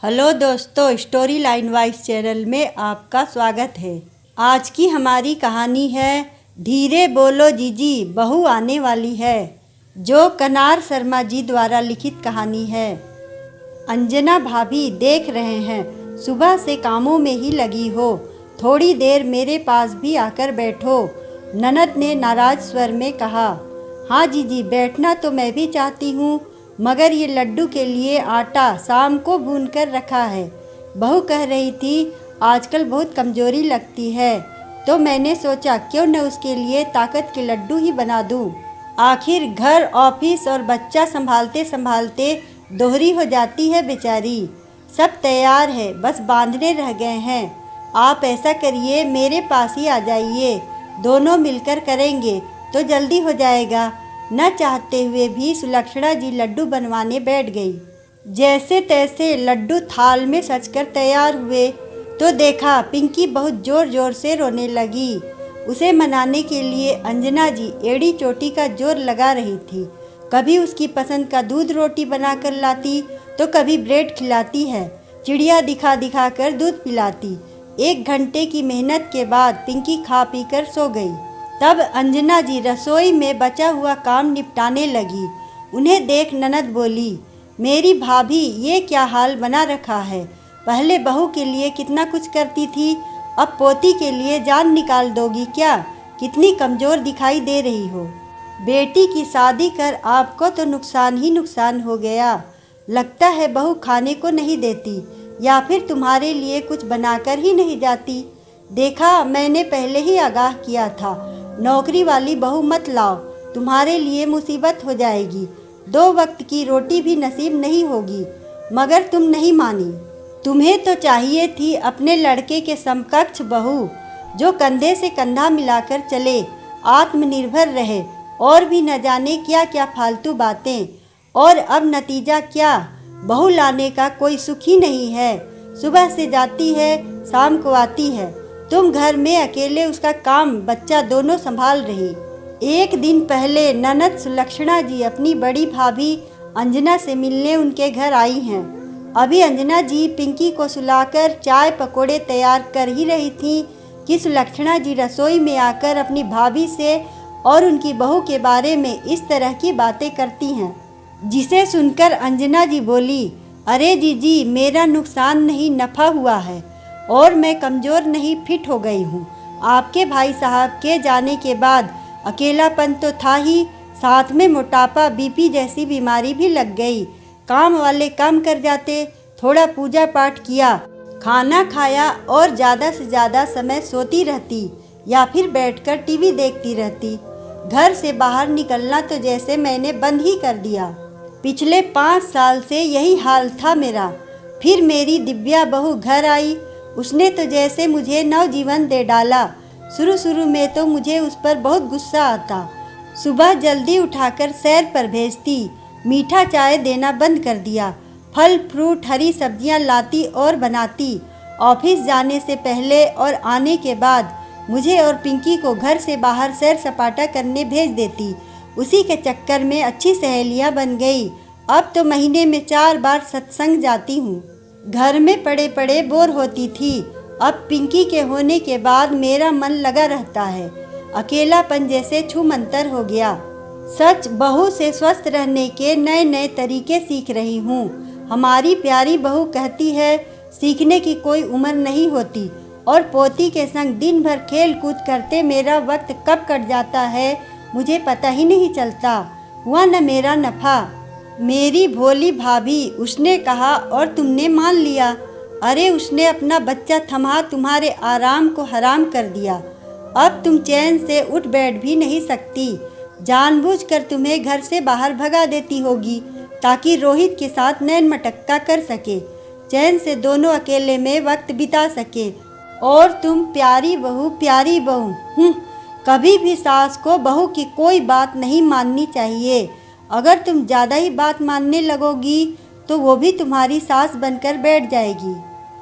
Hello दोस्तों, story line wise channel में आपका स्वागत है। आज की हमारी कहानी है धीरे बोलो जीजी बहू आने वाली है, जो कनार शर्मा जी द्वारा लिखित कहानी है। अंजना भाभी देख रहे हैं, सुबह से कामों में ही लगी हो, थोड़ी देर मेरे पास भी आकर बैठो। ननद ने नाराज स्वर में कहा। हाँ जीजी, बैठना तो मैं भी चाहती हूँ, मगर ये लड्डू के लिए आटा शाम को भून कर रखा है। बहू कह रही थी आजकल बहुत कमजोरी लगती है, तो मैंने सोचा क्यों न उसके लिए ताकत के लड्डू ही बना दूँ। आखिर घर, ऑफिस और बच्चा संभालते संभालते दोहरी हो जाती है बेचारी। सब तैयार है, बस बांधने रह गए हैं। आप ऐसा करिए, मेरे पास ही आ जाइए, दोनों मिलकर करेंगे तो जल्दी हो जाएगा। न चाहते हुए भी सुलक्षणा जी लड्डू बनवाने बैठ गई। जैसे तैसे लड्डू थाल में सजकर तैयार हुए तो देखा पिंकी बहुत जोर जोर से रोने लगी। उसे मनाने के लिए अंजना जी एड़ी चोटी का जोर लगा रही थी। कभी उसकी पसंद का दूध रोटी बनाकर लाती तो कभी ब्रेड खिलाती है, चिड़िया दिखा दिखा कर दूध पिलाती। 1 घंटे की मेहनत के बाद पिंकी खा पी कर सो गई। तब अंजना जी रसोई में बचा हुआ काम निपटाने लगी। उन्हें देख ननद बोली, मेरी भाभी ये क्या हाल बना रखा है। पहले बहू के लिए कितना कुछ करती थी, अब पोती के लिए जान निकाल दोगी क्या। कितनी कमज़ोर दिखाई दे रही हो। बेटी की शादी कर आपको तो नुकसान ही नुकसान हो गया। लगता है बहू खाने को नहीं देती, या फिर तुम्हारे लिए कुछ बनाकर ही नहीं जाती। देखा, मैंने पहले ही आगाह किया था, नौकरी वाली बहू मत लाओ, तुम्हारे लिए मुसीबत हो जाएगी। 2 वक्त की रोटी भी नसीब नहीं होगी। मगर तुम नहीं मानी। तुम्हें तो चाहिए थी अपने लड़के के समकक्ष बहू, जो कंधे से कंधा मिलाकर चले, आत्मनिर्भर रहे, और भी न जाने क्या क्या फालतू बातें। और अब नतीजा क्या, बहू लाने का कोई सुख ही नहीं है। सुबह से जाती है, शाम को आती है। तुम घर में अकेले उसका काम बच्चा दोनों संभाल रही। एक दिन पहले ननद सुलक्षणा जी अपनी बड़ी भाभी अंजना से मिलने उनके घर आई हैं। अभी अंजना जी पिंकी को सुलाकर चाय पकोड़े तैयार कर ही रही थी कि सुलक्षणा जी रसोई में आकर अपनी भाभी से और उनकी बहू के बारे में इस तरह की बातें करती हैं, जिसे सुनकर अंजना जी बोली, अरे जीजी, मेरा नुकसान नहीं नफ़ा हुआ है, और मैं कमज़ोर नहीं फिट हो गई हूँ। आपके भाई साहब के जाने के बाद अकेलापन तो था ही, साथ में मोटापा, बीपी जैसी बीमारी भी लग गई। काम वाले काम कर जाते, थोड़ा पूजा पाठ किया, खाना खाया और ज़्यादा से ज़्यादा समय सोती रहती या फिर बैठकर टीवी देखती रहती। घर से बाहर निकलना तो जैसे मैंने बंद ही कर दिया। पिछले 5 साल से यही हाल था मेरा। फिर मेरी दिव्या बहू घर आई, उसने तो जैसे मुझे नवजीवन दे डाला। शुरू में तो मुझे उस पर बहुत गुस्सा आता। सुबह जल्दी उठाकर सैर पर भेजती, मीठा चाय देना बंद कर दिया, फल फ्रूट हरी सब्जियां लाती और बनाती। ऑफिस जाने से पहले और आने के बाद मुझे और पिंकी को घर से बाहर सैर सपाटा करने भेज देती। उसी के चक्कर में अच्छी सहेलियां बन गई। अब तो महीने में 4 बार सत्संग जाती हूँ। घर में पड़े पड़े बोर होती थी। अब पिंकी के होने के बाद मेरा मन लगा रहता है। अकेलापन जैसे छूमंतर हो गया। सच, बहू से स्वस्थ रहने के नए नए तरीके सीख रही हूँ। हमारी प्यारी बहू कहती है सीखने की कोई उम्र नहीं होती, और पोती के संग दिन भर खेल कूद करते मेरा वक्त कब कट जाता है मुझे पता ही नहीं चलता। हुआ न मेरा नफ़ा। मेरी भोली भाभी, उसने कहा और तुमने मान लिया। अरे, उसने अपना बच्चा थमा तुम्हारे आराम को हराम कर दिया। अब तुम चैन से उठ बैठ भी नहीं सकती। जानबूझकर तुम्हें घर से बाहर भगा देती होगी, ताकि रोहित के साथ नैन मटक्का कर सके, चैन से दोनों अकेले में वक्त बिता सके। और तुम प्यारी बहू, कभी भी सास को बहू की कोई बात नहीं माननी चाहिए। अगर तुम ज़्यादा ही बात मानने लगोगी तो वो भी तुम्हारी सास बनकर बैठ जाएगी।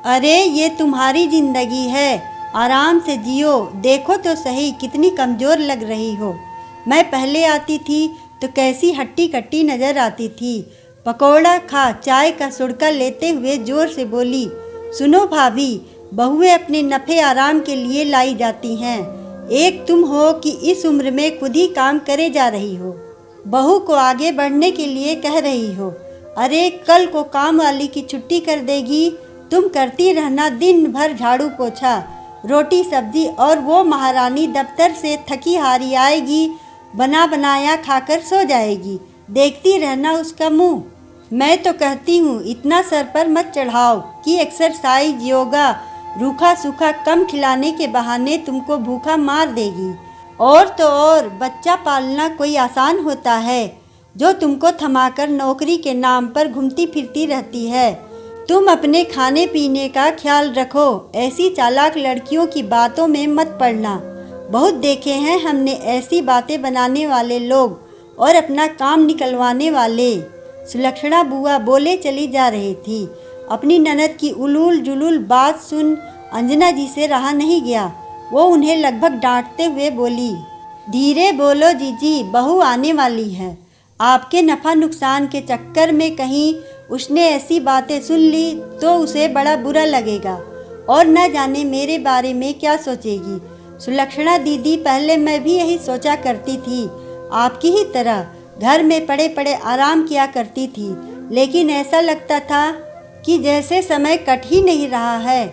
अरे, ये तुम्हारी ज़िंदगी है, आराम से जियो। देखो तो सही कितनी कमज़ोर लग रही हो। मैं पहले आती थी तो कैसी हट्टी कट्टी नज़र आती थी, पकौड़ा खा चाय का सुड़का लेते हुए जोर से बोली, सुनो भाभी, बहुएं अपने नफ़े आराम के लिए लाई जाती हैं। एक तुम हो कि इस उम्र में खुद ही काम करे जा रही हो, बहू को आगे बढ़ने के लिए कह रही हो। अरे कल को काम वाली की छुट्टी कर देगी, तुम करती रहना दिन भर झाड़ू पोछा, रोटी सब्जी, और वो महारानी दफ्तर से थकी हारी आएगी, बना बनाया खाकर सो जाएगी, देखती रहना उसका मुंह। मैं तो कहती हूँ इतना सर पर मत चढ़ाओ कि एक्सरसाइज, योगा, रूखा सूखा कम खिलाने के बहाने तुमको भूखा मार देगी। और तो और बच्चा पालना कोई आसान होता है जो तुमको थमाकर नौकरी के नाम पर घूमती फिरती रहती है। तुम अपने खाने पीने का ख्याल रखो, ऐसी चालाक लड़कियों की बातों में मत पड़ना। बहुत देखे हैं हमने ऐसी बातें बनाने वाले लोग और अपना काम निकलवाने वाले। सुलक्षणा बुआ बोले चली जा रही थी। अपनी ननद की उलूल जुलूल बात सुन अंजना जी से रहा नहीं गया। वो उन्हें लगभग डांटते हुए बोली, धीरे बोलो जीजी, बहू आने वाली है। आपके नफ़ा नुकसान के चक्कर में कहीं उसने ऐसी बातें सुन ली तो उसे बड़ा बुरा लगेगा और न जाने मेरे बारे में क्या सोचेगी। सुलक्षणा दीदी, पहले मैं भी यही सोचा करती थी, आपकी ही तरह घर में पड़े पड़े आराम किया करती थी, लेकिन ऐसा लगता था कि जैसे समय कट ही नहीं रहा है।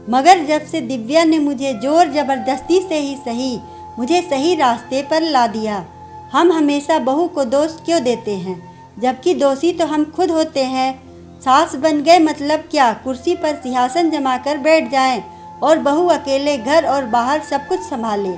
मगर जब से दिव्या ने मुझे जोर जबरदस्ती से ही सही मुझे सही रास्ते पर ला दिया। हम हमेशा बहू को दोष क्यों देते हैं, जबकि दोषी तो हम खुद होते हैं। सास बन गए मतलब क्या कुर्सी पर सिंहासन जमाकर बैठ जाएं और बहू अकेले घर और बाहर सब कुछ संभाले।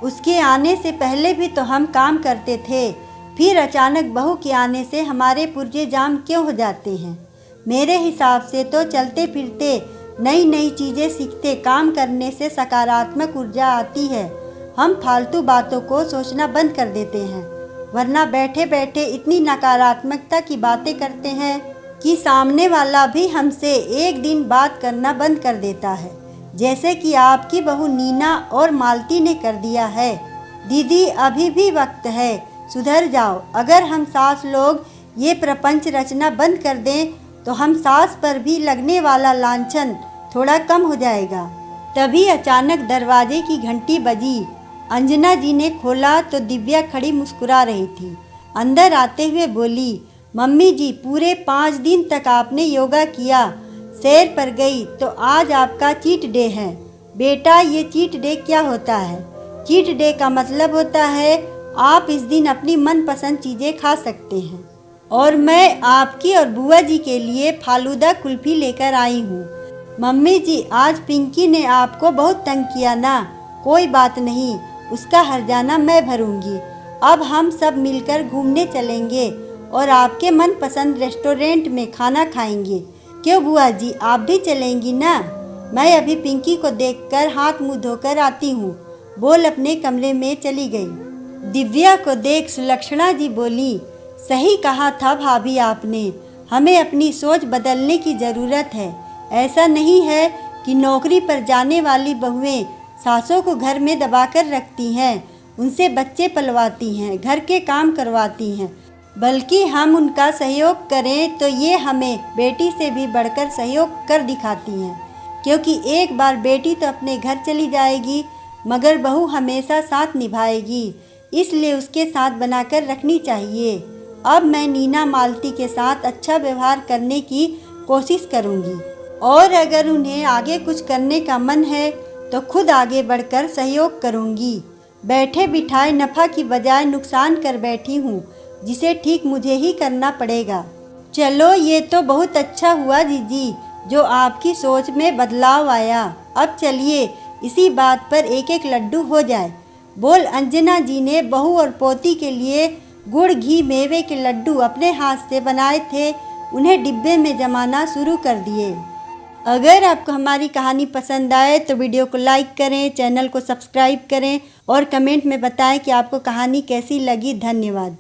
उसके आने से पहले भी तो हम काम करते थे, फिर अचानक बहू के आने से हमारे पुर्जे जाम क्यों हो जाते हैं। मेरे हिसाब से तो चलते फिरते नई नई चीज़ें सीखते काम करने से सकारात्मक ऊर्जा आती है। हम फालतू बातों को सोचना बंद कर देते हैं, वरना बैठे बैठे इतनी नकारात्मकता की बातें करते हैं कि सामने वाला भी हमसे एक दिन बात करना बंद कर देता है, जैसे कि आपकी बहू नीना और मालती ने कर दिया है। दीदी, अभी भी वक्त है, सुधर जाओ। अगर हम सास लोग ये प्रपंच रचना बंद कर दें तो हम सास पर भी लगने वाला लांछन थोड़ा कम हो जाएगा। तभी अचानक दरवाजे की घंटी बजी। अंजना जी ने खोला तो दिव्या खड़ी मुस्कुरा रही थी। अंदर आते हुए बोली, मम्मी जी, पूरे 5 दिन तक आपने योगा किया, सैर पर गई, तो आज आपका चीट डे है। बेटा, ये चीट डे क्या होता है? चीट डे का मतलब होता है आप इस दिन अपनी मनपसंद चीज़ें खा सकते हैं। और मैं आपकी और बुआ जी के लिए फालूदा कुल्फ़ी लेकर आई हूँ। मम्मी जी, आज पिंकी ने आपको बहुत तंग किया ना? कोई बात नहीं, उसका हर्जाना मैं भरूंगी। अब हम सब मिलकर घूमने चलेंगे और आपके मनपसंद रेस्टोरेंट में खाना खाएंगे। क्यों बुआ जी, आप भी चलेंगी ना? मैं अभी पिंकी को देखकर हाथ मुँह धोकर आती हूँ, बोल अपने कमरे में चली गई। दिव्या को देख सुलक्षणा जी बोली, सही कहा था भाभी आपने, हमें अपनी सोच बदलने की ज़रूरत है। ऐसा नहीं है कि नौकरी पर जाने वाली बहुएं सासों को घर में दबाकर रखती हैं, उनसे बच्चे पलवाती हैं, घर के काम करवाती हैं, बल्कि हम उनका सहयोग करें तो ये हमें बेटी से भी बढ़कर सहयोग कर दिखाती हैं। क्योंकि एक बार बेटी तो अपने घर चली जाएगी, मगर बहू हमेशा साथ निभाएगी, इसलिए उसके साथ बनाकर रखनी चाहिए। अब मैं नीना मालती के साथ अच्छा व्यवहार करने की कोशिश करूंगी, और अगर उन्हें आगे कुछ करने का मन है तो खुद आगे बढ़कर सहयोग करूंगी। बैठे बिठाए नफ़ा की बजाय नुकसान कर बैठी हूँ, जिसे ठीक मुझे ही करना पड़ेगा। चलो, ये तो बहुत अच्छा हुआ जीजी, जो आपकी सोच में बदलाव आया। अब चलिए इसी बात पर एक एक लड्डू हो जाए, बोल अंजना जी ने बहू और पोती के लिए गुड़ घी मेवे के लड्डू अपने हाथ से बनाए थे, उन्हें डिब्बे में जमाना शुरू कर दिए। अगर आपको हमारी कहानी पसंद आए तो वीडियो को लाइक करें, चैनल को सब्सक्राइब करें और कमेंट में बताएं कि आपको कहानी कैसी लगी। धन्यवाद।